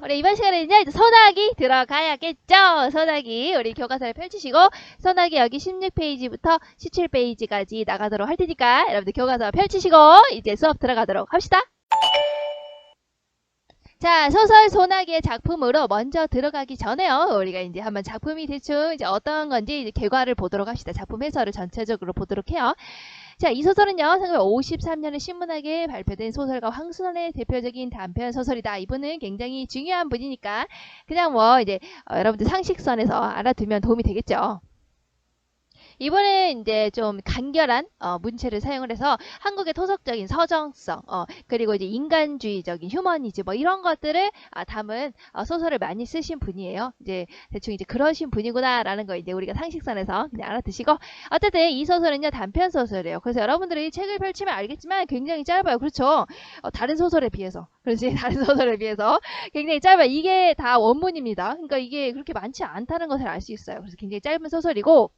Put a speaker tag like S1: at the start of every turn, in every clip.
S1: 우리 이번 시간에는요, 이제 소나기 들어가야겠죠? 소나기, 우리 교과서를 펼치시고, 소나기 여기 16페이지부터 17페이지까지 나가도록 할 테니까, 여러분들 교과서 펼치시고, 이제 수업 들어가도록 합시다. 자, 소설 소나기의 작품으로 먼저 들어가기 전에요. 우리가 이제 한번 작품이 대충 이제 어떤 건지 이제 결과를 보도록 합시다. 작품 해설을 전체적으로 보도록 해요. 자, 이 소설은요, 1953년에 신문학에 발표된 소설가 황순원의 대표적인 단편 소설이다. 이분은 굉장히 중요한 분이니까 그냥 뭐 이제 여러분들 상식선에서 알아두면 도움이 되겠죠. 이번에 이제 좀 간결한 문체를 사용을 해서 한국의 토속적인 서정성, 그리고 이제 인간주의적인 휴머니즘 뭐 이런 것들을 담은 소설을 많이 쓰신 분이에요. 이제 대충 이제 그러신 분이구나라는 거 이제 우리가 상식선에서 그냥 알아두시고, 어쨌든 이 소설은요 단편 소설이에요. 그래서 여러분들이 책을 펼치면 알겠지만 굉장히 짧아요. 그렇죠? 다른 소설에 비해서. 그렇지? 다른 소설에 비해서 굉장히 짧아요. 이게 다 원문입니다. 그러니까 이게 그렇게 많지 않다는 것을 알 수 있어요. 그래서 굉장히 짧은 소설이고,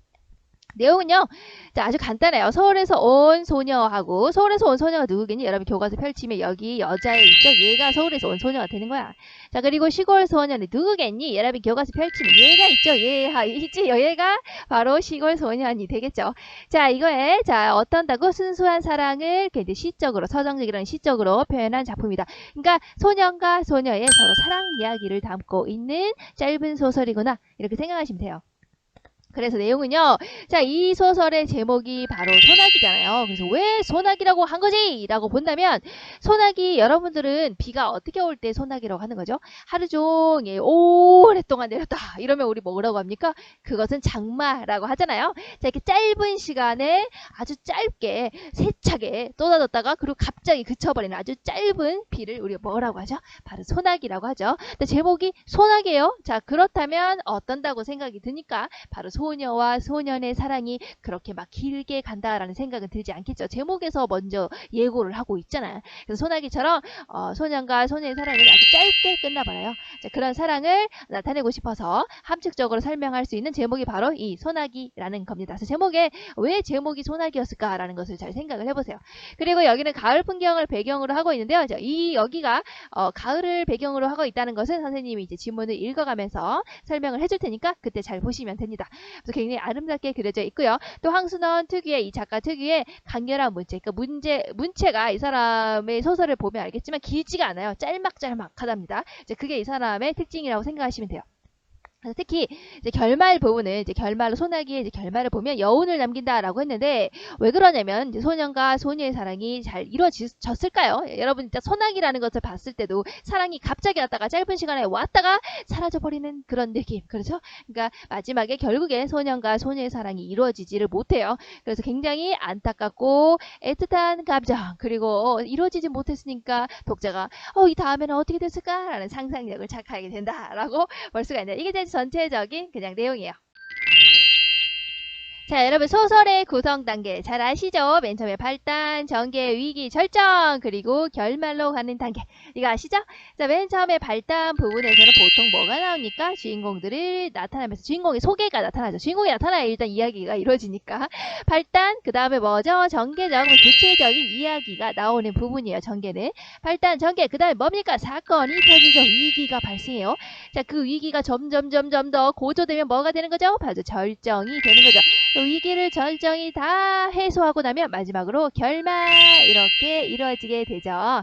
S1: 내용은요, 자, 아주 간단해요. 서울에서 온 소녀하고, 서울에서 온 소녀가 누구겠니? 여러분 교과서 펼치면 여기 여자애 있죠? 얘가 서울에서 온 소녀가 되는 거야. 자, 그리고 시골 소녀는 누구겠니? 여러분 교과서 펼치면 얘가 있죠? 얘가 있지? 얘가 바로 시골 소년이 되겠죠. 자, 이거에, 자, 어떤다고? 순수한 사랑을 이제 시적으로, 서정적이라는 시적으로 표현한 작품이다. 그러니까 소년과 소녀의 서로 사랑 이야기를 담고 있는 짧은 소설이구나. 이렇게 생각하시면 돼요. 그래서 내용은요, 자, 이 소설의 제목이 바로 소나기잖아요. 그래서 왜 소나기라고 한 거지? 라고 본다면, 소나기, 여러분들은 비가 어떻게 올 때 소나기라고 하는 거죠? 하루 종일 오랫동안 내렸다. 이러면 우리 뭐라고 합니까? 그것은 장마라고 하잖아요. 자, 이렇게 짧은 시간에 아주 짧게, 세차게 쏟아졌다가, 그리고 갑자기 그쳐버리는 아주 짧은 비를 우리가 뭐라고 하죠? 바로 소나기라고 하죠. 근데 제목이 소나기예요. 자, 그렇다면 어떤다고 생각이 드니까, 바로 소녀와 소년의 사랑이 그렇게 막 길게 간다라는 생각은 들지 않겠죠. 제목에서 먼저 예고를 하고 있잖아요. 그래서 소나기처럼 소년과 소녀의 사랑이 아주 짧게 끝나버려요. 자, 그런 사랑을 나타내고 싶어서 함축적으로 설명할 수 있는 제목이 바로 이 소나기라는 겁니다. 그래서 제목에 왜 제목이 소나기였을까라는 것을 잘 생각을 해보세요. 그리고 여기는 가을 풍경을 배경으로 하고 있는데요. 자, 여기가 가을을 배경으로 하고 있다는 것은 선생님이 이제 지문을 읽어가면서 설명을 해줄 테니까 그때 잘 보시면 됩니다. 그래서 굉장히 아름답게 그려져 있고요. 또 황순원 특유의, 이 작가 특유의 강렬한 문체, 그러니까 문체가 이 사람의 소설을 보면 알겠지만 길지가 않아요. 짤막짤막하답니다. 이제 그게 이 사람의 특징이라고 생각하시면 돼요. 그래서 특히 이제 결말 부분은 이제 결말로 소나기의 이제 결말을 보면 여운을 남긴다라고 했는데, 왜 그러냐면 이제 소년과 소녀의 사랑이 잘 이루어졌을까요? 여러분 진짜 소나기라는 것을 봤을 때도 사랑이 갑자기 왔다가 짧은 시간에 왔다가 사라져버리는 그런 느낌, 그렇죠? 그러니까 마지막에 결국에 소년과 소녀의 사랑이 이루어지지를 못해요. 그래서 굉장히 안타깝고 애틋한 감정, 그리고 이루어지지 못했으니까 독자가 이 다음에는 어떻게 됐을까라는 상상력을 착하게 된다라고 볼 수가 있는데, 이게 전체적인 그냥 내용이에요. 자, 여러분 소설의 구성 단계 잘 아시죠? 맨 처음에 발단, 전개, 위기, 절정, 그리고 결말로 가는 단계. 이거 아시죠? 자, 맨 처음에 발단 부분에서는 보통 뭐가 나옵니까? 주인공들을 나타나면서 주인공의 소개가 나타나죠. 주인공이 나타나야 일단 이야기가 이루어지니까. 발단, 그 다음에 뭐죠? 전개적, 구체적인 이야기가 나오는 부분이에요. 전개는. 발단, 전개, 그 다음에 뭡니까? 사건이 터지죠. 위기가 발생해요. 자, 그 위기가 점점 더 고조되면 뭐가 되는 거죠? 바로 절정이 되는 거죠. 위기를 절정이 다 해소하고 나면 마지막으로 결말, 이렇게 이루어지게 되죠.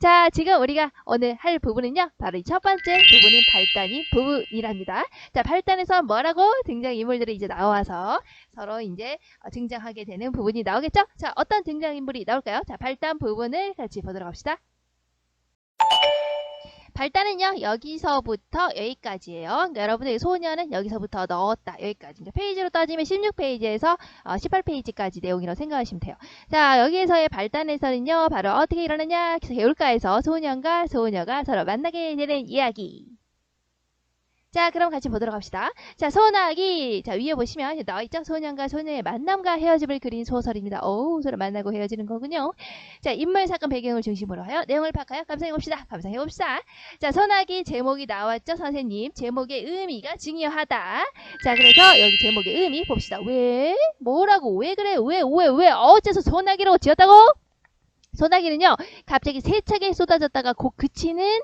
S1: 자, 지금 우리가 오늘 할 부분은요, 바로 이 첫 번째 부분인 발단인 부분이랍니다. 자, 발단에서 뭐라고? 등장인물들이 이제 나와서 서로 이제 등장하게 되는 부분이 나오겠죠? 자, 어떤 등장인물이 나올까요? 자, 발단 부분을 같이 보도록 합시다. 발단은요, 여기서부터 여기까지예요. 그러니까 여러분들 소녀는 여기서부터 넣었다, 여기까지. 그러니까 페이지로 따지면 16페이지에서 18페이지까지 내용이라고 생각하시면 돼요. 자, 여기에서의 발단에서는요, 바로 어떻게 일어나냐? 개울가에서 소년과 소녀가 서로 만나게 되는 이야기. 자, 그럼 같이 보도록 합시다. 자, 소나기. 자, 위에 보시면 나와있죠? 소년과 소녀의 만남과 헤어짐을 그린 소설입니다. 서로 만나고 헤어지는 거군요. 자, 인물, 사건, 배경을 중심으로 하여 내용을 파악하여 감상해봅시다. 감상해봅시다. 자, 소나기 제목이 나왔죠? 선생님. 제목의 의미가 중요하다. 자, 그래서 여기 제목의 의미 봅시다. 왜? 뭐라고? 왜 그래? 왜? 어째서 소나기라고 지었다고? 소나기는요, 갑자기 세차게 쏟아졌다가 곧 그치는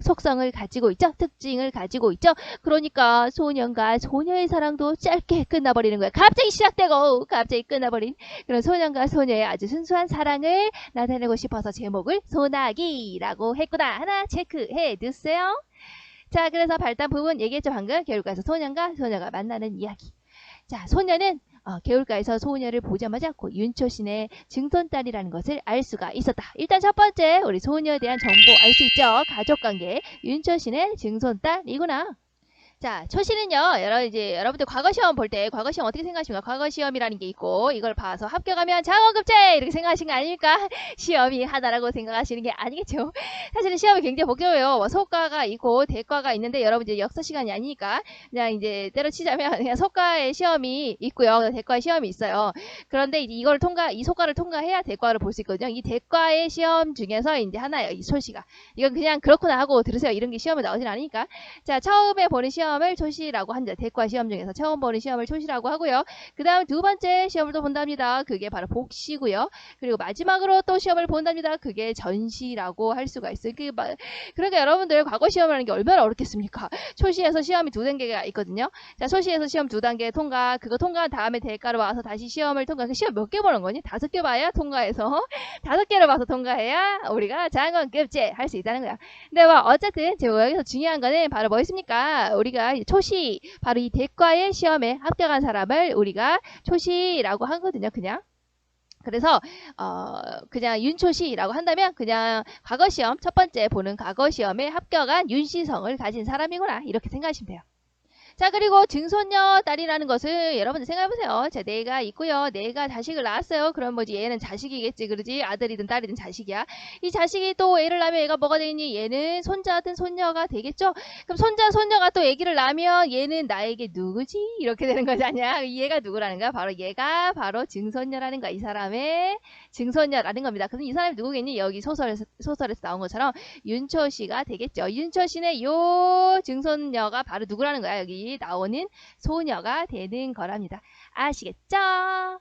S1: 속성을 가지고 있죠. 특징을 가지고 있죠. 그러니까 소년과 소녀의 사랑도 짧게 끝나버리는 거예요. 갑자기 시작되고 갑자기 끝나버린 그런 소년과 소녀의 아주 순수한 사랑을 나타내고 싶어서 제목을 소나기라고 했구나. 하나 체크해 두세요. 자, 그래서 발단 부분 얘기했죠. 방금 개울가에서 소년과 소녀가 만나는 이야기. 자, 소년은 개울가에서 소녀를 보자마자 곧 윤초신의 증손딸이라는 것을 알 수가 있었다. 일단 첫 번째 우리 소녀에 대한 정보 알 수 있죠. 가족관계 윤초신의 증손딸이구나. 자, 초시는요, 여러분들 과거 시험 볼 때, 과거 시험 어떻게 생각하십니까? 과거 시험이라는 게 있고, 이걸 봐서 합격하면 장원급제! 이렇게 생각하시는 거 아닙니까? 시험이 하나라고 생각하시는 게 아니겠죠. 사실은 시험이 굉장히 복잡해요. 뭐, 소과가 있고, 대과가 있는데, 여러분 이제 역사 시간이 아니니까, 그냥 이제 때려치자면, 그냥 소과의 시험이 있고요. 대과의 시험이 있어요. 그런데 이걸 이 소과를 통과해야 대과를 볼 수 있거든요. 이 대과의 시험 중에서 이제 하나예요. 이 초시가. 이건 그냥 그렇구나 하고 들으세요. 이런 게 시험에 나오진 않으니까. 자, 처음에 보는 시험을 초시라고 한다. 대과 시험 중에서 처음 보는 시험을 초시라고 하고요. 그 다음 두 번째 시험을 또 본답니다. 그게 바로 복시고요. 그리고 마지막으로 또 시험을 본답니다. 그게 전시라고 할 수가 있어요. 그러니까 여러분들 과거 시험이라는 게 얼마나 어렵겠습니까? 초시에서 시험이 두 단계가 있거든요. 자, 초시에서 시험 두 단계 통과, 그거 통과한 다음에 대과로 와서 다시 시험을 통과. 그 시험 몇 개 보는 거니? 5개 봐야 통과해서 5개를 봐서 통과해야 우리가 장원급제 할 수 있다는 거야. 근데 뭐 어쨌든 제가 여기서 중요한 거는 바로 뭐 있습니까? 우리가 초시, 바로 이 대과의 시험에 합격한 사람을 우리가 초시라고 하거든요. 그냥. 그래서 그냥 윤초시라고 한다면 그냥 과거 시험, 첫 번째 보는 과거 시험에 합격한 윤시성을 가진 사람이구나. 이렇게 생각하시면 돼요. 자, 그리고 증손녀 딸이라는 것을 여러분들 생각해보세요. 자, 내가 있고요. 내가 자식을 낳았어요. 그럼 뭐지? 얘는 자식이겠지. 그러지? 아들이든 딸이든 자식이야. 이 자식이 또 애를 낳으면 얘가 뭐가 되니? 얘는 손자든 손녀가 되겠죠? 그럼 손자, 손녀가 또 애기를 낳으면 얘는 나에게 누구지? 이렇게 되는 거지 아니야? 얘가 누구라는 거야? 바로 얘가 바로 증손녀라는 거야. 이 사람의 증손녀라는 겁니다. 그럼 이 사람이 누구겠니? 여기 소설에서 나온 것처럼 윤초씨가 되겠죠. 윤초씨는 요 증손녀가 바로 누구라는 거야? 여기 나오는 소녀가 되는 거랍니다. 아시겠죠?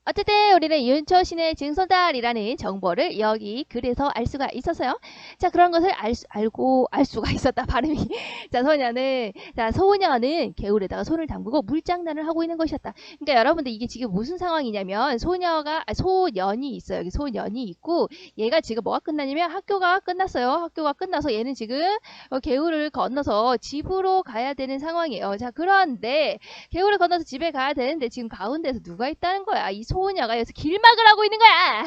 S1: 어쨌든 우리는 윤초신의 증손딸이라는 정보를 여기 글에서 알 수가 있었어요. 자, 그런 것을 알 수가 있었다. 발음이. 자, 소녀는 개울에다가 손을 담그고 물장난을 하고 있는 것이었다. 그러니까 여러분들 이게 지금 무슨 상황이냐면 소년이 있어요. 여기 소년이 있고 얘가 지금 뭐가 끝나냐면 학교가 끝났어요. 학교가 끝나서 얘는 지금 개울을 건너서 집으로 가야 되는 상황이에요. 자, 그런데 개울을 건너서 집에 가야 되는데 지금 가운데서 누가 있다는 거야? 이 소녀가 여기서 길막을 하고 있는 거야.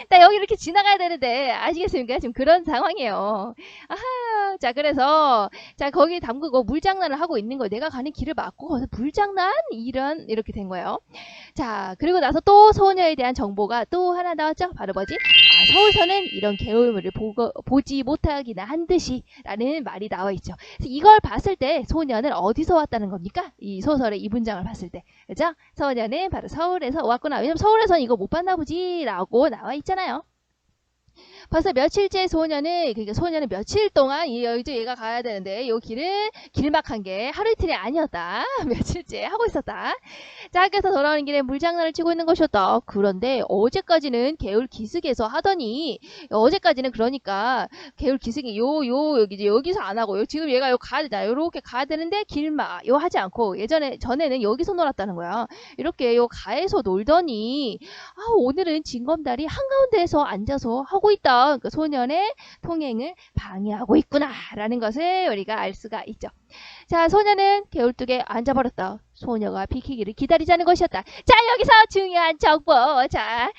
S1: 나 여기 이렇게 지나가야 되는데 아시겠습니까? 지금 그런 상황이에요. 아하, 자, 그래서 자, 거기 담그고 물장난을 하고 있는 거예요. 내가 가는 길을 막고 거기서 물장난 이렇게 된 거예요. 자, 그리고 나서 또 소녀에 대한 정보가 또 하나 나왔죠. 바로 뭐지? 서울서는 이런 개울물을 보지 못하기나 한 듯이 라는 말이 나와 있죠. 그래서 이걸 봤을 때 소녀는 어디서 왔다는 겁니까? 이 소설의 이 문장을 봤을 때. 그죠? 소녀는 바로 서울에서 왔구나. 왜냐면 서울에서는 이거 못 봤나 보지 라고 나와 있잖아요. 벌써 며칠째 그러니까 소녀는 며칠 동안 얘가 가야 되는데 이 길을 길막한 게 하루 이틀이 아니었다. 며칠째 하고 있었다. 자, 학교에서 돌아오는 길에 물장난을 치고 있는 것이었다. 그런데 어제까지는 개울 기슭에서 하더니 어제까지는 그러니까 개울 기슭이 여기서 안 하고 지금 얘가 가야 되잖아. 요렇게 가야 되는데 길막 하지 않고 전에는 여기서 놀았다는 거야. 이렇게 가에서 놀더니 오늘은 징검다리 한가운데에서 앉아서 하고 있다. 그러니까 소년의 통행을 방해하고 있구나 라는 것을 우리가 알 수가 있죠. 자, 소녀는 개울뚝에 앉아버렸다. 소녀가 비키기를 기다리자는 것이었다. 자, 여기서 중요한 정보. 자,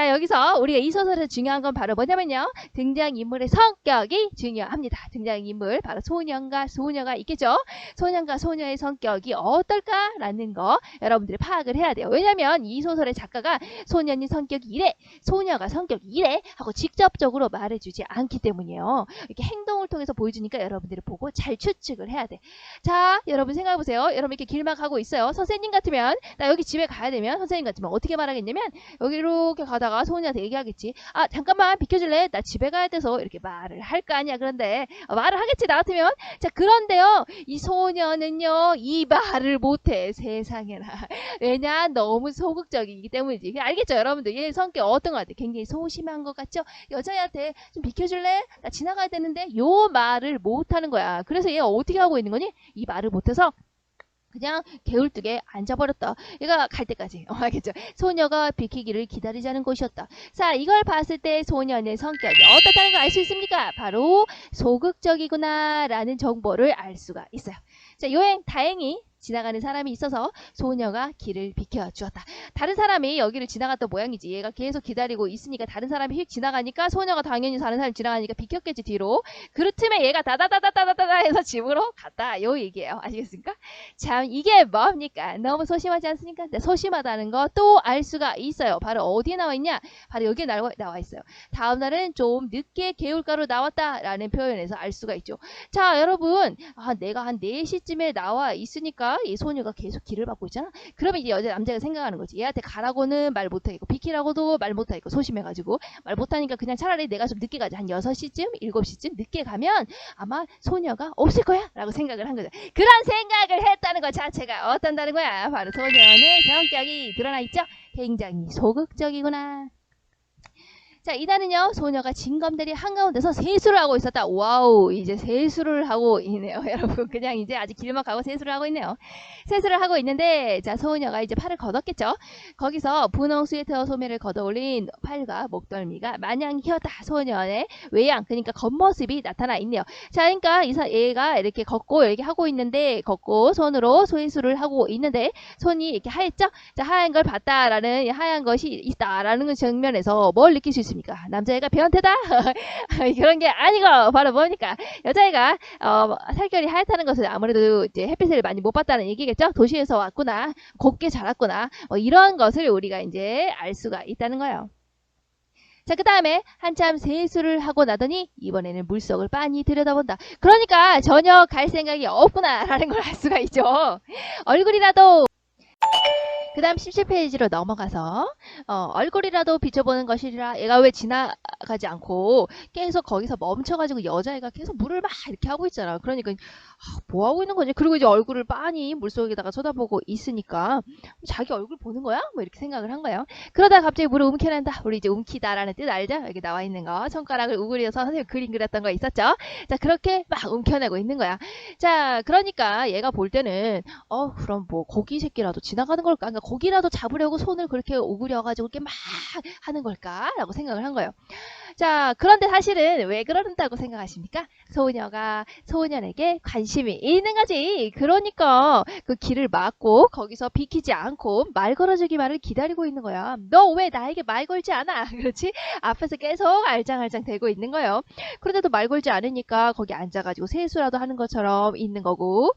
S1: 여기서 우리가 이 소설에서 중요한 건 바로 뭐냐면요. 등장인물의 성격이 중요합니다. 등장인물, 바로 소년과 소녀가 있겠죠. 소년과 소녀의 성격이 어떨까라는 거 여러분들이 파악을 해야 돼요. 왜냐면 이 소설의 작가가 소년이 성격이 이래, 소녀가 성격이 이래 하고 직접적으로 말해주지 않기 때문이에요. 이렇게 행동을 통해서 보여주니까 여러분들이 보고 잘 추측을 해야 돼. 자, 여러분 생각해보세요. 여러분 이렇게 길 막 가고 있어요. 선생님 같으면, 나 여기 집에 가야 되면, 선생님 같으면 어떻게 말하겠냐면, 여기 이렇게 가다가 소은이한테 얘기하겠지. 아, 잠깐만, 비켜줄래? 나 집에 가야 돼서, 이렇게 말을 할 거 아니야. 그런데, 말을 하겠지, 나 같으면. 자, 그런데요, 이 소녀는요, 이 말을 못해. 세상에나. 왜냐? 너무 소극적이기 때문이지. 알겠죠, 여러분들? 얘 성격 어떤 것 같아? 굉장히 소심한 것 같죠? 여자애한테 좀 비켜줄래? 나 지나가야 되는데, 요 말을 못하는 거야. 그래서 얘가 어떻게 하고 있는 거니? 이 말을 못해서 그냥 게을뚝에 앉아버렸다. 얘가 갈 때까지. 알겠죠? 소녀가 비키기를 기다리자는 것이었다. 자, 이걸 봤을 때 소녀의 성격이 어떻다는 걸 알 수 있습니까? 바로 소극적이구나 라는 정보를 알 수가 있어요. 자, 여행 다행히 지나가는 사람이 있어서 소녀가 길을 비켜주었다. 다른 사람이 여기를 지나갔던 모양이지. 얘가 계속 기다리고 있으니까 다른 사람이 휙 지나가니까 소녀가 당연히 다른 사람이 지나가니까 비켰겠지 뒤로. 그 틈에 얘가 다다다다다다다 해서 집으로 갔다. 요 얘기예요. 아시겠습니까? 참 이게 뭡니까? 너무 소심하지 않습니까? 근데 소심하다는 거 또 알 수가 있어요. 바로 어디에 나와 있냐? 바로 여기에 나와 있어요. 다음 날은 좀 늦게 개울가로 나왔다라는 표현에서 알 수가 있죠. 자, 여러분, 내가 한 4시쯤에 나와 있으니까 이 소녀가 계속 길을 받고 있잖아. 그러면 이제 남자가 생각하는 거지. 얘한테 가라고는 말 못하겠고 비키라고도 말 못하겠고 소심해가지고 말 못하니까 그냥 차라리 내가 좀 늦게 가자. 한 6시쯤 7시쯤 늦게 가면 아마 소녀가 없을 거야 라고 생각을 한 거죠. 그런 생각을 했다는 것 자체가 어떤다는 거야. 바로 소녀의 성격이 드러나 있죠. 굉장히 소극적이구나. 자, 이단은요, 소녀가 징검다리 한가운데서 세수를 하고 있었다. 와우, 이제 세수를 하고 있네요. 여러분, 그냥 이제 아직 길막 가고 세수를 하고 있네요. 세수를 하고 있는데, 자, 소녀가 이제 팔을 걷었겠죠? 거기서 분홍 스웨터 소매를 걷어올린 팔과 목덜미가 마냥 휘었다. 소녀의 외양, 그러니까 겉모습이 나타나 있네요. 자, 그러니까 얘가 이렇게 걷고, 이렇게 하고 있는데, 걷고 손으로 세수를 하고 있는데, 손이 이렇게 하였죠? 자, 하얀 걸 봤다라는, 하얀 것이 있다라는 측면에서 뭘 느낄 수 있습니까? 남자애가 변태다? 그런 게 아니고 바로 뭡니까? 여자애가 살결이 하얗다는 것은 아무래도 이제 햇빛을 많이 못 봤다는 얘기겠죠? 도시에서 왔구나, 곱게 자랐구나, 이런 것을 우리가 이제 알 수가 있다는 거예요. 자, 그 다음에 한참 세수를 하고 나더니 이번에는 물속을 빤히 들여다본다. 그러니까 전혀 갈 생각이 없구나 라는 걸 알 수가 있죠. 얼굴이라도 그 다음 17페이지로 넘어가서 얼굴이라도 비춰보는 것이라. 얘가 왜 지나가지 않고 계속 거기서 멈춰가지고 여자애가 계속 물을 막 이렇게 하고 있잖아. 그러니까 뭐 하고 있는 거지? 그리고 이제 얼굴을 빤히 물속에다가 쳐다보고 있으니까 자기 얼굴 보는 거야? 뭐 이렇게 생각을 한 거예요. 그러다 갑자기 물을 움켜낸다. 우리 이제 움키다라는 뜻 알죠? 여기 나와 있는 거. 손가락을 우그려서 선생님 그림 그렸던 거 있었죠? 자, 그렇게 막 움켜내고 있는 거야. 자, 그러니까 얘가 볼 때는 그럼 뭐 고기 새끼라도 지나가는 걸까? 그러니까 고기라도 잡으려고 손을 그렇게 오그려가지고 이렇게 막 하는 걸까? 라고 생각을 한 거예요. 자, 그런데 사실은 왜 그런다고 생각하십니까? 소년에게 관심이 있는 거지. 그러니까 그 길을 막고 거기서 비키지 않고 말 걸어주기만을 기다리고 있는 거야. 너 왜 나에게 말 걸지 않아? 그렇지? 앞에서 계속 알짱알짱 대고 있는 거예요. 그런데도 말 걸지 않으니까 거기 앉아가지고 세수라도 하는 것처럼 있는 거고,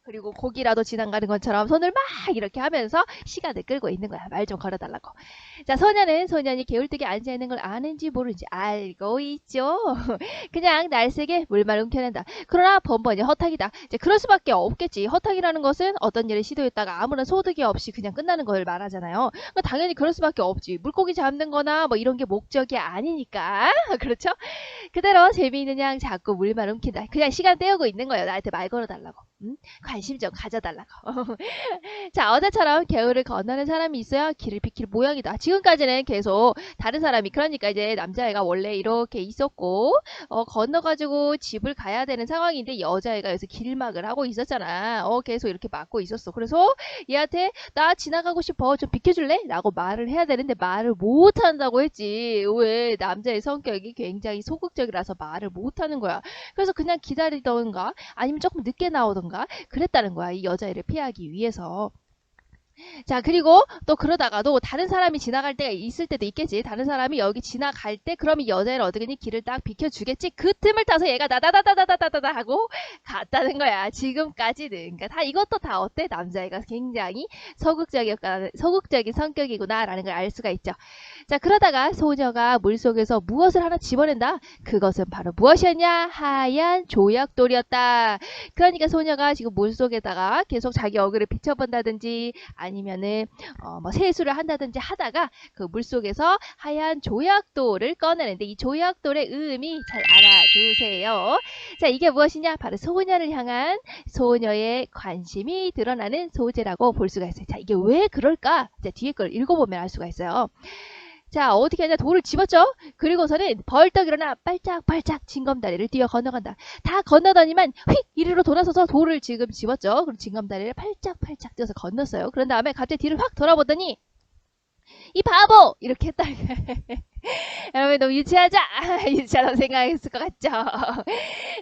S1: 그리고 고기라도 지나가는 것처럼 손을 막 이렇게 하면서 시간을 끌고 있는 거야. 말 좀 걸어달라고. 자, 소년이 게을뜨게 앉아있는 걸 아는지 모르는지 알고 있죠. 그냥 날쌔게 물만 움켜낸다. 그러나 번번이 허탁이다. 이제 그럴 수밖에 없겠지. 허탁이라는 것은 어떤 일을 시도했다가 아무런 소득이 없이 그냥 끝나는 걸 말하잖아요. 그러니까 당연히 그럴 수밖에 없지. 물고기 잡는 거나 뭐 이런 게 목적이 아니니까. 그렇죠? 그대로 재미있는 양 자꾸 물만 움킨다. 그냥 시간 때우고 있는 거예요. 나한테 말 걸어달라고. 관심 좀 가져달라고. 자, 어제처럼 개울을 건너는 사람이 있어야 길을 비킬 모양이다. 지금까지는 계속 다른 사람이, 그러니까 이제 남자애가 원래 이렇게 있었고 건너가지고 집을 가야 되는 상황인데 여자애가 여기서 길막을 하고 있었잖아. 계속 이렇게 막고 있었어. 그래서 얘한테 나 지나가고 싶어, 좀 비켜줄래? 라고 말을 해야 되는데 말을 못한다고 했지. 왜? 남자의 성격이 굉장히 소극적이라서 말을 못하는 거야. 그래서 그냥 기다리던가 아니면 조금 늦게 나오던가 그랬다는 거야. 이 여자애를 피하기 위해서. 자, 그리고 또 그러다가도 다른 사람이 지나갈 때가 있을 때도 있겠지. 다른 사람이 여기 지나갈 때 그럼 이 여자애는 어떻게니 길을 딱 비켜주겠지. 그 틈을 타서 얘가 나다다다다다다다 하고 갔다는 거야. 지금까지는. 그러니까 다 이것도 다 어때? 남자애가 굉장히 소극적인 성격이구나라는 걸 알 수가 있죠. 자, 그러다가 소녀가 물속에서 무엇을 하나 집어낸다. 그것은 바로 무엇이었냐? 하얀 조약돌이었다. 그러니까 소녀가 지금 물속에다가 계속 자기 얼굴을 비춰본다든지 아니면은 뭐 세수를 한다든지 하다가 그 물속에서 하얀 조약돌을 꺼내는데 이 조약돌의 의미 잘 알아두세요. 자, 이게 무엇이냐? 바로 소녀를 향한 소녀의 관심이 드러나는 소재라고 볼 수가 있어요. 자, 이게 왜 그럴까? 이제 뒤에 걸 읽어보면 알 수가 있어요. 자, 어떻게 하냐? 돌을 집었죠? 그리고서는 벌떡 일어나 빨짝빨짝 징검다리를 뛰어 건너간다. 다 건너더니만 휙 이리로 돌아서서 돌을 지금 집었죠? 그럼 징검다리를 팔짝팔짝 뛰어서 건넜어요. 그런 다음에 갑자기 뒤를 확 돌아보더니 이 바보! 이렇게 했다. 여러분 너무 유치하죠? 유치하다고 생각했을 것 같죠?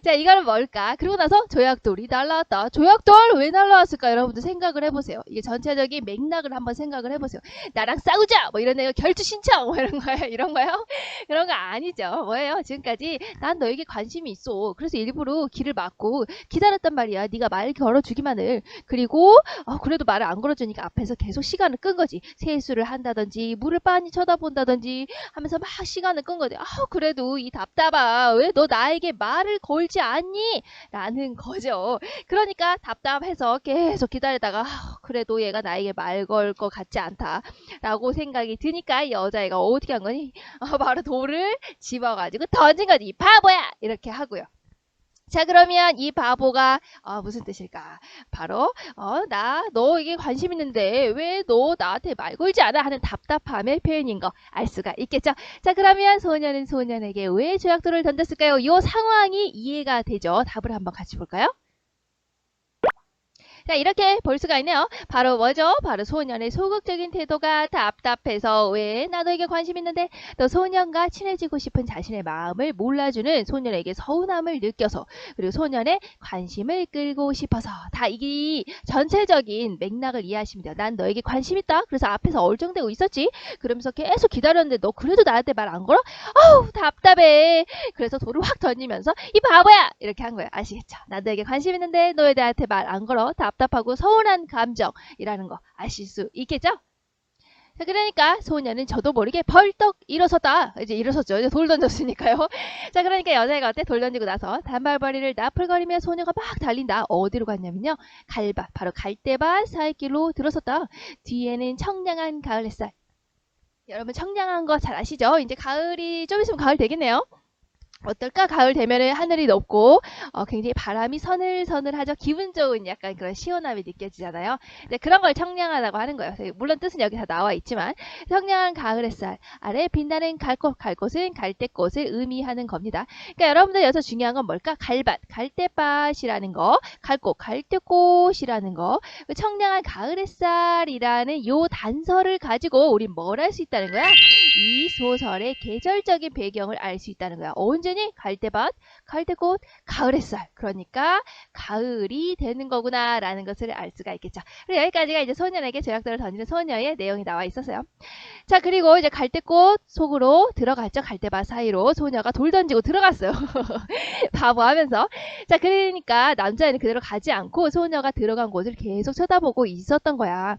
S1: 자, 이거는 뭘까? 그리고 나서 조약돌이 날라왔다. 조약돌 왜 날라왔을까? 여러분들 생각을 해보세요. 이게 전체적인 맥락을 한번 생각을 해보세요. 나랑 싸우자! 뭐 이런 애가 결투 신청! 뭐 이런 거예요? 이런 거요? 그런 거 아니죠. 뭐예요? 지금까지 난 너에게 관심이 있어. 그래서 일부러 길을 막고 기다렸단 말이야. 네가 말 걸어주기만을. 그리고 그래도 말을 안 걸어주니까 앞에서 계속 시간을 끈 거지. 세수를 한다든지 물을 빤히 쳐다본다든지 하면서 막 시간을 끈 거지. 그래도 이 답답아. 왜 너 나에게 말을 걸지 않니? 라는 거죠. 그러니까 답답해서 계속 기다리다가 그래도 얘가 나에게 말 걸 것 같지 않다. 라고 생각이 드니까 이 여자애가 어떻게 한 거니? 바로 돌을 집어가지고 던진 거지. 이 바보야! 이렇게 하고요. 자, 그러면 이 바보가 무슨 뜻일까? 바로 나 너에게 관심 있는데 왜 너 나한테 말 걸지 않아? 하는 답답함의 표현인 거 알 수가 있겠죠? 자, 그러면 소녀는 소년에게 왜 조약돌을 던졌을까요? 이 상황이 이해가 되죠? 답을 한번 같이 볼까요? 자, 이렇게 볼 수가 있네요. 바로 뭐죠? 바로 소년의 소극적인 태도가 답답해서 왜 나도에게 관심 있는데 또 소년과 친해지고 싶은 자신의 마음을 몰라주는 소년에게 서운함을 느껴서 그리고 소년의 관심을 끌고 싶어서 다 이 전체적인 맥락을 이해하시면 돼요. 난 너에게 관심 있다. 그래서 앞에서 얼쩡대고 있었지. 그러면서 계속 기다렸는데 너 그래도 나한테 말 안 걸어? 아우 답답해. 그래서 돌을 확 던지면서 이 바보야! 이렇게 한 거예요. 아시겠죠? 난 너에게 관심 있는데 너에 나한테 말 안 걸어. 답답하고 서운한 감정이라는 거 아실 수 있겠죠? 자, 그러니까 소녀는 저도 모르게 벌떡 일어섰다. 이제 일어섰죠. 이제 돌 던졌으니까요. 자, 그러니까 여자애가 어때? 돌 던지고 나서 단발머리를 나풀거리며 소녀가 막 달린다. 어디로 갔냐면요. 갈밭, 바로 갈대밭 사이길로 들어섰다. 뒤에는 청량한 가을 햇살. 여러분 청량한 거 잘 아시죠? 이제 가을이 좀 있으면 가을 되겠네요. 어떨까? 가을 되면은 하늘이 높고 굉장히 바람이 서늘서늘하죠. 기분 좋은 약간 그런 시원함이 느껴지잖아요. 이제 그런 걸 청량하다고 하는 거예요. 물론 뜻은 여기 다 나와 있지만 청량한 가을 햇살 아래 빛나는 갈곳은 갈대꽃을 의미하는 겁니다. 그러니까 여러분들 여기서 중요한 건 뭘까? 갈밭, 갈대밭이라는 거, 갈대꽃이라는 거, 청량한 가을 햇살이라는 요 단서를 가지고 우린 뭘 할 수 있다는 거야? 이 소설의 계절적인 배경을 알 수 있다는 거야. 언제니? 갈대밭, 갈대꽃, 가을 햇살. 그러니까 가을이 되는 거구나 라는 것을 알 수가 있겠죠. 그리고 여기까지가 이제 소년에게 조약돌을 던지는 소녀의 내용이 나와 있었어요. 자, 그리고 이제 갈대꽃 속으로 들어갔죠. 갈대밭 사이로 소녀가 돌 던지고 들어갔어요. 바보 하면서. 자, 그러니까 남자애는 그대로 가지 않고 소녀가 들어간 곳을 계속 쳐다보고 있었던 거야.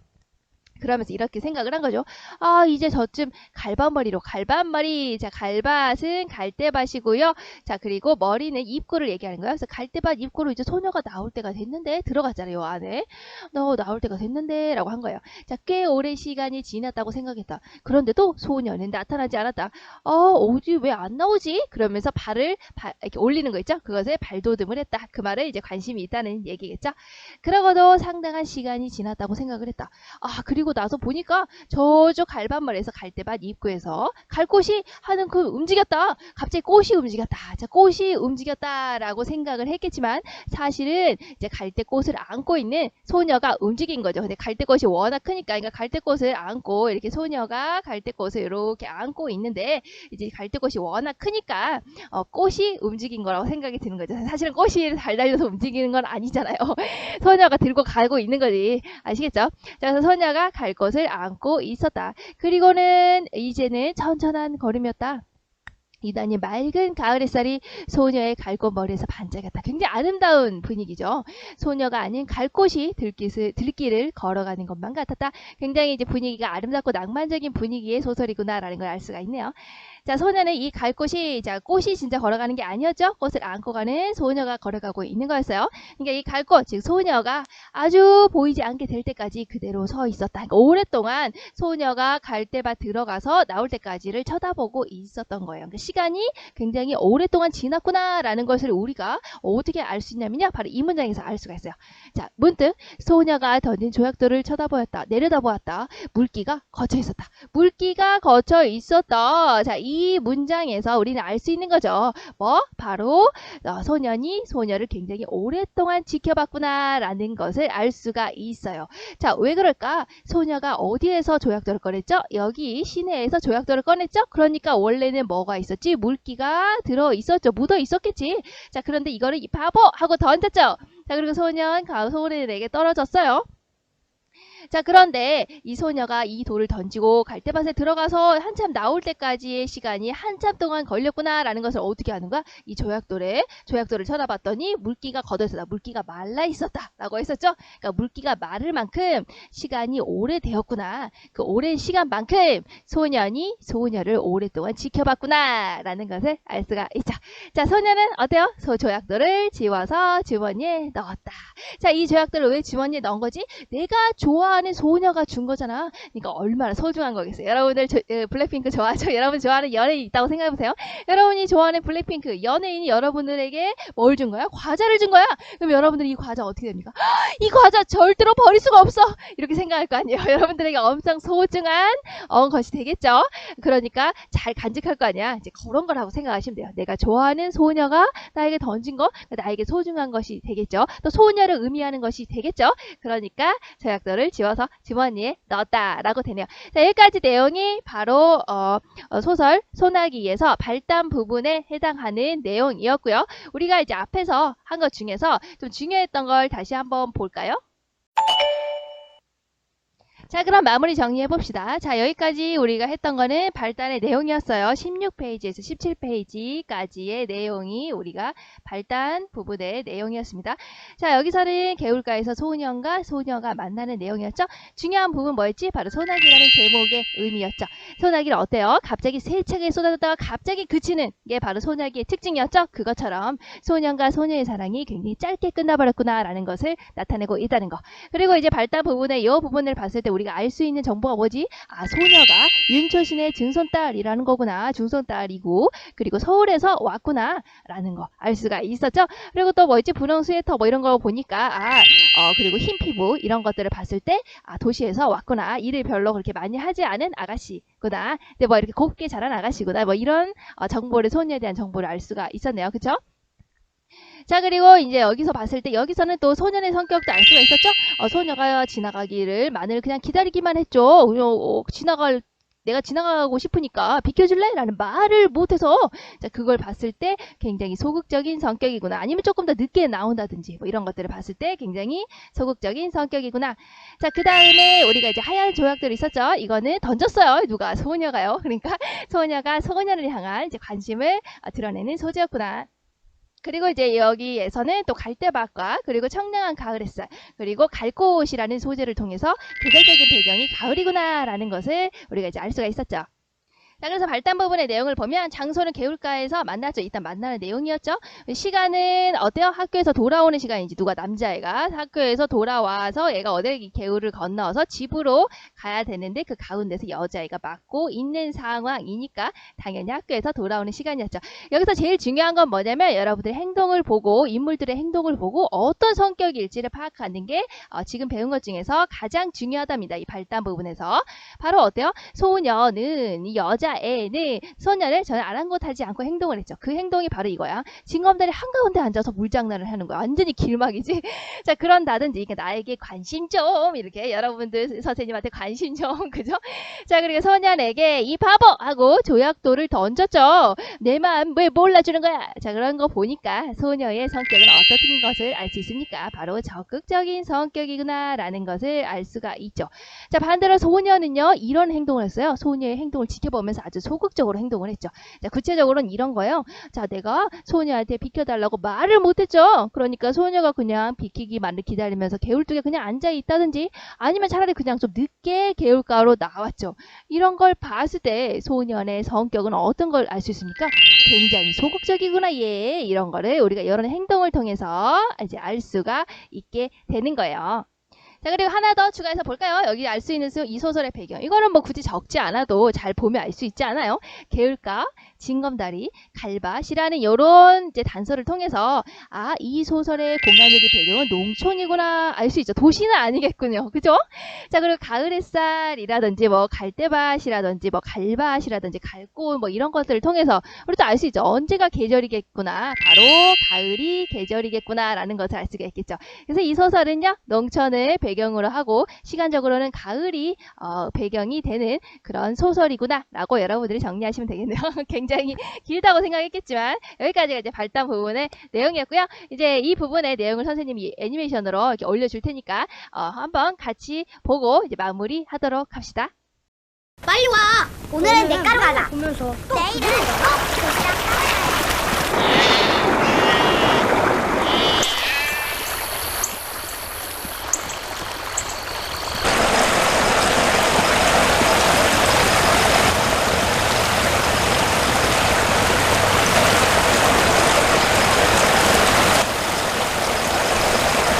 S1: 그러면서 이렇게 생각을 한 거죠. 이제 저쯤 갈밭머리로 갈밭머리. 자, 갈밭은 갈대밭이고요. 자, 그리고 머리는 입구를 얘기하는 거예요. 그래서 갈대밭 입구로 이제 소녀가 나올 때가 됐는데 들어갔잖아요. 안에. 너 나올 때가 됐는데 라고 한 거예요. 자, 꽤 오랜 시간이 지났다고 생각했다. 그런데도 소녀는 나타나지 않았다. 어디 왜 안 나오지? 그러면서 발을 이렇게 올리는 거 있죠? 그것에 발돋움을 했다. 그 말은 이제 관심이 있다는 얘기겠죠? 그러고도 상당한 시간이 지났다고 생각을 했다. 그리고 그리고 나서 보니까 저쪽 갈반말에서 갈대밭 입구에서 갈 꽃이 하는 그 움직였다. 갑자기 꽃이 움직였다. 자, 꽃이 움직였다라고 생각을 했겠지만 사실은 이제 갈대꽃을 안고 있는 소녀가 움직인 거죠. 근데 갈대꽃이 워낙 크니까, 그러니까 갈대꽃을 안고 이렇게 소녀가 갈대꽃을 이렇게 안고 있는데 이제 갈대꽃이 워낙 크니까 꽃이 움직인 거라고 생각이 드는 거죠. 사실은 꽃이 달달려서 움직이는 건 아니잖아요. 소녀가 들고 가고 있는 거지. 아시겠죠? 자, 그래서 소녀가 갈 것을 안고 있었다. 그리고는 이제는 천천한 걸음이었다. 유난히 맑은 가을 햇살이 소녀의 갈꽃 머리에서 반짝였다. 굉장히 아름다운 분위기죠. 소녀가 아닌 갈꽃이 들길을 걸어가는 것만 같았다. 굉장히 이제 분위기가 아름답고 낭만적인 분위기의 소설이구나라는 걸 알 수가 있네요. 자, 소녀는 이 갈꽃이, 자, 꽃이 진짜 걸어가는 게 아니었죠. 꽃을 안고 가는 소녀가 걸어가고 있는 거였어요. 그러니까 이 갈꽃, 즉 소녀가 아주 보이지 않게 될 때까지 그대로 서 있었다. 그러니까 오랫동안 소녀가 갈대밭 들어가서 나올 때까지를 쳐다보고 있었던 거예요. 그러니까 시간이 굉장히 오랫동안 지났구나라는 것을 우리가 어떻게 알 수 있냐면요. 바로 이 문장에서 알 수가 있어요. 자, 문득 소녀가 던진 조약돌을 쳐다보았다. 내려다보았다. 물기가 걷혀 있었다. 물기가 걷혀 있었다. 자, 이 문장에서 우리는 알 수 있는 거죠. 뭐? 바로 소녀를 굉장히 오랫동안 지켜봤구나라는 것을 알 수가 있어요. 자, 왜 그럴까? 소녀가 어디에서 조약돌을 꺼냈죠? 여기 시내에서 조약돌을 꺼냈죠? 그러니까 원래는 뭐가 있었지? 물기가 들어 있었죠. 묻어 있었겠지. 자, 그런데 이거를 이 바보! 하고 던졌죠. 자, 그리고 소년에게 떨어졌어요. 자, 그런데 이 소녀가 이 돌을 던지고 갈대밭에 들어가서 한참 나올 때까지의 시간이 한참 동안 걸렸구나라는 것을 어떻게 아는가? 이 조약돌을 쳐다봤더니 물기가 걷어있었다. 물기가 말라 있었다. 라고 했었죠? 그러니까 물기가 마를 만큼 시간이 오래되었구나. 그 오랜 시간만큼 소녀를 오랫동안 지켜봤구나. 라는 것을 알 수가 있죠. 자, 소녀는 어때요? 조약돌을 지워서 주머니에 넣었다. 자, 이 조약돌을 왜 주머니에 넣은 거지? 내가 좋아하는 소녀가 준 거잖아. 그러니까 얼마나 소중한 거겠어요. 여러분들 블랙핑크 좋아하죠? 여러분 좋아하는 연예인 있다고 생각해보세요. 여러분이 좋아하는 블랙핑크 연예인이 여러분들에게 뭘 준 거야? 과자를 준 거야. 그럼 여러분들이 이 과자 어떻게 됩니까? 이 과자 절대로 버릴 수가 없어. 이렇게 생각할 거 아니에요. 여러분들에게 엄청 소중한 것이 되겠죠. 그러니까 잘 간직할 거 아니야. 이제 그런 거라고 생각하시면 돼요. 내가 좋아하는 소녀가 나에게 던진 거, 나에게 소중한 것이 되겠죠. 또 소녀를 의미하는 것이 되겠죠. 그러니까 조약돌을 지워서 주머니에 넣었다라고 되네요. 자, 여기까지 내용이 바로 소설 소나기에서 발단 부분에 해당하는 내용이었고요. 우리가 이제 앞에서 한 것 중에서 좀 중요했던 걸 다시 한번 볼까요? 자, 그럼 마무리 정리해 봅시다. 자, 여기까지 우리가 했던 거는 발단의 내용이었어요. 16페이지에서 17페이지까지의 내용이 우리가 발단 부분의 내용이었습니다. 자, 여기서는 개울가에서 소녀가 만나는 내용이었죠. 중요한 부분 뭐였지? 바로 소나기라는 제목의 의미였죠. 소나기를 어때요? 갑자기 세차게 쏟아졌다가 갑자기 그치는 게 바로 소나기의 특징이었죠. 그것처럼 소년과 소녀의 사랑이 굉장히 짧게 끝나버렸구나라는 것을 나타내고 있다는 거. 그리고 이제 발단 부분의 이 부분을 봤을 때 우리가 알 수 있는 정보가 뭐지? 아, 소녀가 윤초신의 증손딸이라는 거구나. 중손딸이고 그리고 서울에서 왔구나 라는 거 알 수가 있었죠. 그리고 또 뭐 있지? 분홍 스웨터 뭐 이런 거 보니까 그리고 흰 피부 이런 것들을 봤을 때 도시에서 왔구나. 일을 별로 그렇게 많이 하지 않은 아가씨구나. 근데 뭐 이렇게 곱게 자란 아가씨구나. 뭐 이런 정보를 소녀에 대한 정보를 알 수가 있었네요. 그쵸? 자, 그리고 이제 여기서 봤을 때 여기서는 또 소년의 성격도 알 수가 있었죠. 소녀가 지나가기를 그냥 기다리기만 했죠. 내가 지나가고 싶으니까 비켜줄래? 라는 말을 못해서 자, 그걸 봤을 때 굉장히 소극적인 성격이구나. 아니면 조금 더 늦게 나온다든지 뭐 이런 것들을 봤을 때 굉장히 소극적인 성격이구나. 자, 그 다음에 우리가 이제 하얀 조약들이 있었죠. 이거는 던졌어요. 누가? 소녀가요. 그러니까 소녀가 소년을 향한 이제 관심을 드러내는 소재였구나. 그리고 이제 여기에서는 또 갈대밭과 그리고 청량한 가을 햇살 그리고 갈꽃이라는 소재를 통해서 계절적인 배경이 가을이구나 라는 것을 우리가 이제 알 수가 있었죠. 자, 그래서 발단 부분의 내용을 보면 장소는 개울가에서 만났죠. 일단 만나는 내용이었죠. 시간은 어때요? 학교에서 돌아오는 시간인지 누가 남자애가 학교에서 돌아와서 얘가 어디 개울을 건너서 집으로 가야 되는데 그 가운데서 여자애가 맡고 있는 상황이니까 당연히 학교에서 돌아오는 시간이었죠. 여기서 제일 중요한 건 뭐냐면 여러분들의 행동을 보고 인물들의 행동을 보고 어떤 성격일지를 파악하는 게 지금 배운 것 중에서 가장 중요하답니다. 이 발단 부분에서 바로 어때요? 소녀는 이 여자애는 소녀를 전혀 아랑곳하지 않고 행동을 했죠. 그 행동이 바로 이거야. 징검다리 한가운데 앉아서 물장난을 하는 거야. 완전히 길막이지. 자, 그런다든지 나에게 관심 좀 이렇게 여러분들 선생님한테 관심 좀 그죠? 자, 그리고 소년에게 이 바보 하고 조약돌을 던졌죠. 내 마음 왜 몰라주는 거야? 자, 그런 거 보니까 소녀의 성격은 어떤 것을 알 수 있습니까? 바로 적극적인 성격이구나 라는 것을 알 수가 있죠. 자, 반대로 소녀는요 이런 행동을 했어요. 소녀의 행동을 지켜보면서 아주 소극적으로 행동을 했죠. 자, 구체적으로는 이런 거예요. 자, 내가 소녀한테 비켜달라고 말을 못했죠. 그러니까 소녀가 그냥 비키기만을 기다리면서 개울뚝에 그냥 앉아 있다든지 아니면 차라리 그냥 좀 늦게 개울가로 나왔죠. 이런 걸 봤을 때 소년의 성격은 어떤 걸 알 수 있습니까? 굉장히 소극적이구나 얘. 이런 거를 우리가 이런 행동을 통해서 이제 알 수가 있게 되는 거예요. 자, 그리고 하나 더 추가해서 볼까요? 여기 알 수 있는 이 소설의 배경. 이거는 뭐 굳이 적지 않아도 잘 보면 알 수 있지 않아요? 개울가, 징검다리, 갈밭이라는 이런 이제 단서를 통해서 이 소설의 공간적인 배경은 농촌이구나 알 수 있죠. 도시는 아니겠군요. 그죠? 자, 그리고 가을 햇살이라든지 뭐 갈대밭이라든지 뭐 갈밭이라든지 갈꽃 뭐 이런 것들을 통해서 우리도 알 수 있죠. 언제가 계절이겠구나. 바로 가을이 계절이겠구나라는 것을 알 수가 있겠죠. 그래서 이 소설은요. 농촌을 배경으로 하고 시간적으로는 가을이 배경이 되는 그런 소설이구나 라고 여러분들이 정리하시면 되겠네요. 굉장히 길다고 생각했겠지만 여기까지가 이제 발단 부분의 내용이었고요. 이제 이 부분의 내용을 선생님이 애니메이션으로 이렇게 올려줄 테니까 한번 같이 보고 이제 마무리하도록 합시다.
S2: 빨리 와. 오늘은 냇가로 가자.
S3: 보면서
S2: 내일은 도시락 싸.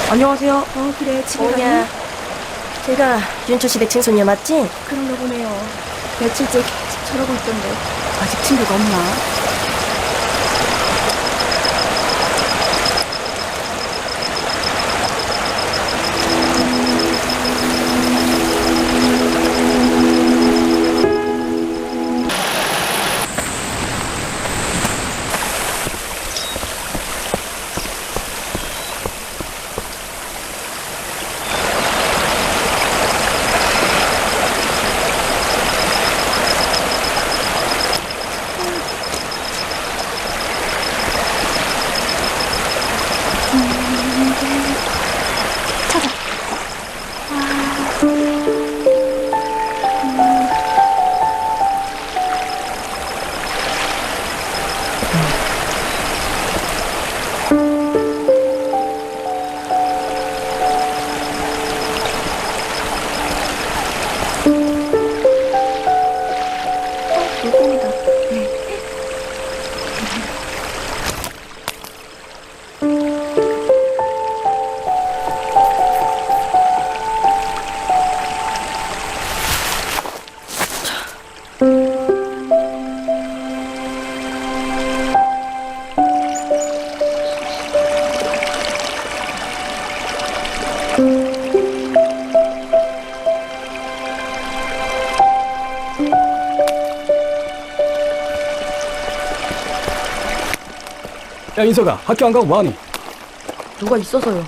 S3: 안녕하세요. 그래 집에 가니?
S4: 걔가 윤초 시댁 친손녀 맞지?
S3: 그런가 보네요. 며칠째 계속 저러고 있던데 아직 친구가 없나? 물고기다.
S5: 야, 인석아, 학교 안 가고 뭐하니?
S3: 누가 있어서요.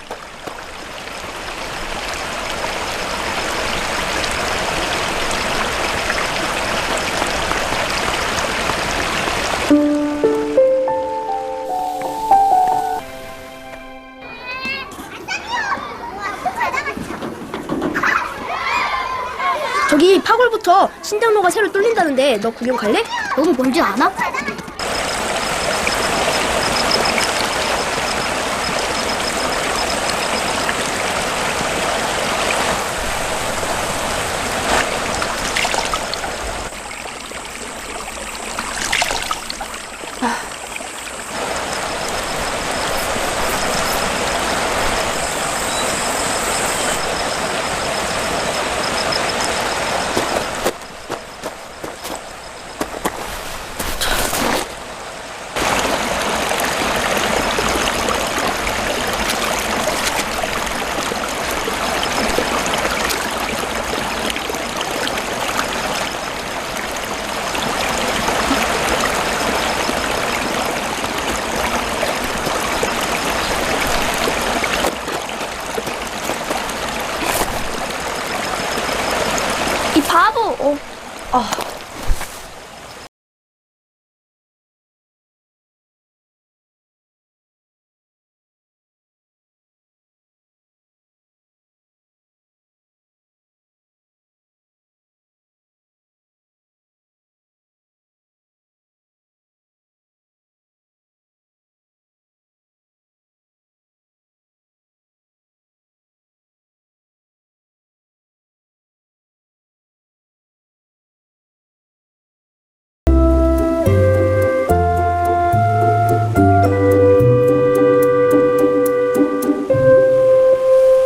S3: 저기 파골부터 신장로가 새로 뚫린다는데 너 구경 갈래?
S2: 너무 뭔지 아나?
S3: 이 바보.